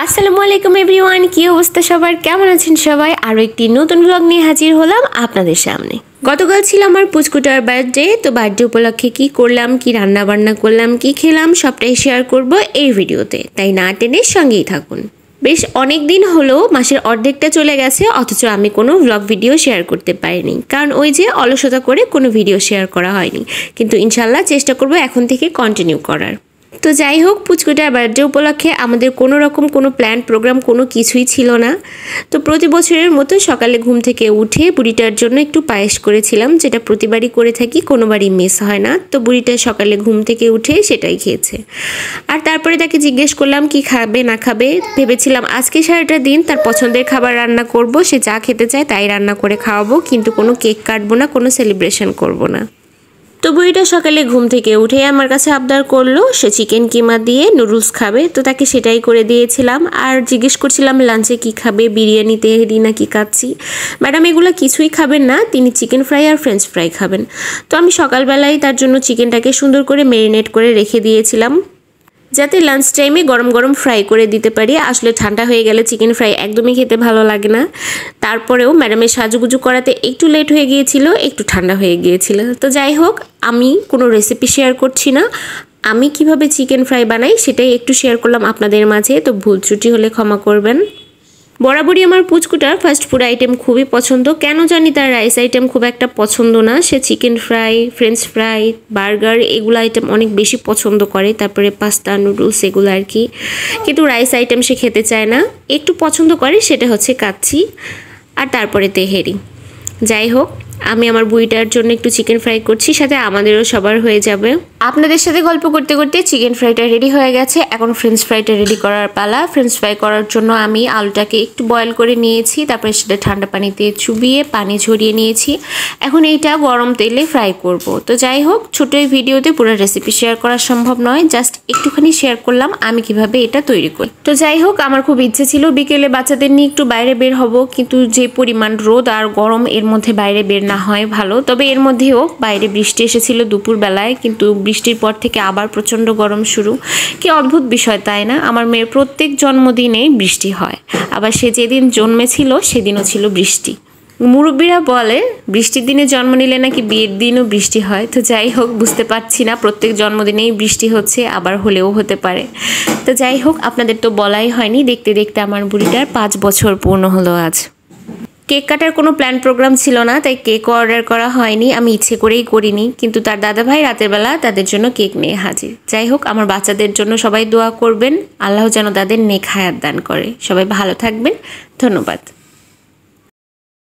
আসসালামু আলাইকুম এভরিওয়ান, কি অবস্থা সবার, কেমন আছেন সবাই? আরও একটি নতুন ব্লগ নিয়ে হাজির হলাম আপনাদের সামনে। গতকাল ছিল আমার পুচকুটার বার্থডে, তো বার্থডে উপলক্ষে কি করলাম, কি রান্না বান্না করলাম, কি খেলাম, সবটাই শেয়ার করব এই ভিডিওতে, তাই না টেনে সঙ্গেই থাকুন। বেশ অনেক দিন হলো, মাসের অর্ধেকটা চলে গেছে, অথচ আমি কোনো ব্লগ ভিডিও শেয়ার করতে পারিনি, কারণ ওই যে অলসতা করে কোনো ভিডিও শেয়ার করা হয়নি। কিন্তু ইনশাল্লাহ চেষ্টা করব এখন থেকে কন্টিনিউ করার। তো যাই হোক, পুচকুটার বার্থডে উপলক্ষে আমাদের কোনো রকম কোনো প্ল্যান প্রোগ্রাম কোনো কিছুই ছিল না। তো প্রতি বছরের মতো সকালে ঘুম থেকে উঠে বুড়িটার জন্য একটু পায়েস করেছিলাম, যেটা প্রতিবারই করে থাকি, কোনোবারই মিস হয় না। তো বুড়িটা সকালে ঘুম থেকে উঠে সেটাই খেয়েছে। আর তারপরে তাকে জিজ্ঞেস করলাম কি খাবে না খাবে। ভেবেছিলাম আজকে সারাটা দিন তার পছন্দের খাবার রান্না করব, সে যা খেতে চায় তাই রান্না করে খাওয়াবো, কিন্তু কোনো কেক কাটবো না, কোনো সেলিব্রেশন করব না। তো বুড়িটা সকালে ঘুম থেকে উঠে আমার কাছে আবদার করলো সে চিকেন কিমা দিয়ে নুডলস খাবে, তো তাকে সেটাই করে দিয়েছিলাম। আর জিজ্ঞেস করছিলাম লাঞ্চে কি খাবে, বিরিয়ানি তেহেরি না কি কাচ্ছি। ম্যাডাম এগুলো কিছুই খাবেন না, তিনি চিকেন ফ্রাই আর ফ্রেঞ্চ ফ্রাই খাবেন। তো আমি সকালবেলায় তার জন্য চিকেনটাকে সুন্দর করে ম্যারিনেট করে রেখে দিয়েছিলাম, যাতে লাঞ্চ টাইমে গরম গরম ফ্রাই করে দিতে পারি। আসলে ঠান্ডা হয়ে গেলে চিকেন ফ্রাই একদমই খেতে ভালো লাগে না। তারপরেও ম্যাডামের সাজুগুজু করাতে একটু লেট হয়ে গিয়েছিল, একটু ঠান্ডা হয়ে গিয়েছিল। তো যাই হোক, আমি কোনো রেসিপি শেয়ার করছি না, আমি কিভাবে চিকেন ফ্রাই বানাই সেটাই একটু শেয়ার করলাম আপনাদের মাঝে। তো ভুল ত্রুটি হলে ক্ষমা করবেন। বরাবরই আমার পুচকুটার ফাস্ট ফুড আইটেম খুবই পছন্দ, কেন জানি তার রাইস আইটেম খুব একটা পছন্দ না। সে chicken fry, french fry, burger এগুলো আইটেম অনেক বেশি পছন্দ করে, তারপরে পাস্তা, নুডলস এগুলো আর কি। কিন্তু রাইস আইটেম সে খেতে চায় না, একটু পছন্দ করে সেটা হচ্ছে কাচ্চি আর তারপরে তেহেরি। যাই হোক, আমি আমার বুড়িটার জন্য একটু চিকেন ফ্রাই করছি, সাথে আমাদেরও সবার হয়ে যাবে। আপনাদের সাথে গল্প করতে করতে চিকেন ফ্রাইটা রেডি হয়ে গেছে, এখন ফ্রেঞ্চ ফ্রাইটা রেডি করার পালা। ফ্রেঞ্চ ফ্রাই করার জন্য আমি আলুটাকে একটু বয়েল করে নিয়েছি, তারপরে সেটা ঠান্ডা পানিতে চুবিয়ে পানি ঝরিয়ে নিয়েছি। এখন এইটা গরম তেলে ফ্রাই করব। তো যাই হোক, ছোটো এই ভিডিওতে পুরো রেসিপি শেয়ার করা সম্ভব নয়, জাস্ট একটুখানি শেয়ার করলাম আমি কিভাবে এটা তৈরি করি। তো যাই হোক, আমার খুব ইচ্ছে ছিল বিকেলে বাচ্চাদের নিয়ে একটু বাইরে বের হব, কিন্তু যে পরিমাণ রোদ আর গরম, এর মধ্যে বাইরে বের না হয় ভালো। তবে এর মধ্যেও বাইরে বৃষ্টি এসেছিল দুপুরবেলায়, কিন্তু বৃষ্টির পর থেকে আবার প্রচণ্ড গরম শুরু। কি অদ্ভুত বিষয় তাই না? আমার মেয়ের প্রত্যেক জন্মদিনেই বৃষ্টি হয়, আবার সে যেদিন জন্মেছিল সেদিনও ছিল বৃষ্টি। মুরব্বীরা বলে বৃষ্টির দিনে জন্ম নিলে নাকি বিয়ের দিনও বৃষ্টি হয়। তো যাই হোক, বুঝতে পারছি না, প্রত্যেক জন্মদিনেই বৃষ্টি হচ্ছে, আবার হলেও হতে পারে। তো যাই হোক, আপনাদের তো বলাই হয়নি, দেখতে দেখতে আমার বুড়িটার 5 বছর পূর্ণ হলো আজ। কেক কাটার কোনো প্ল্যান প্রোগ্রাম ছিল না, তাই কেক অর্ডার করা হয়নি, আমি ইচ্ছে করেই করিনি। কিন্তু তার দাদাভাই রাতের বেলা তাদের জন্য কেক নিয়ে হাজির। যাই হোক, আমার বাচ্চাদের জন্য সবাই দোয়া করবেন, আল্লাহ যেন তাদের নেক হায়াত দান করে। সবাই ভালো থাকবেন, ধন্যবাদ।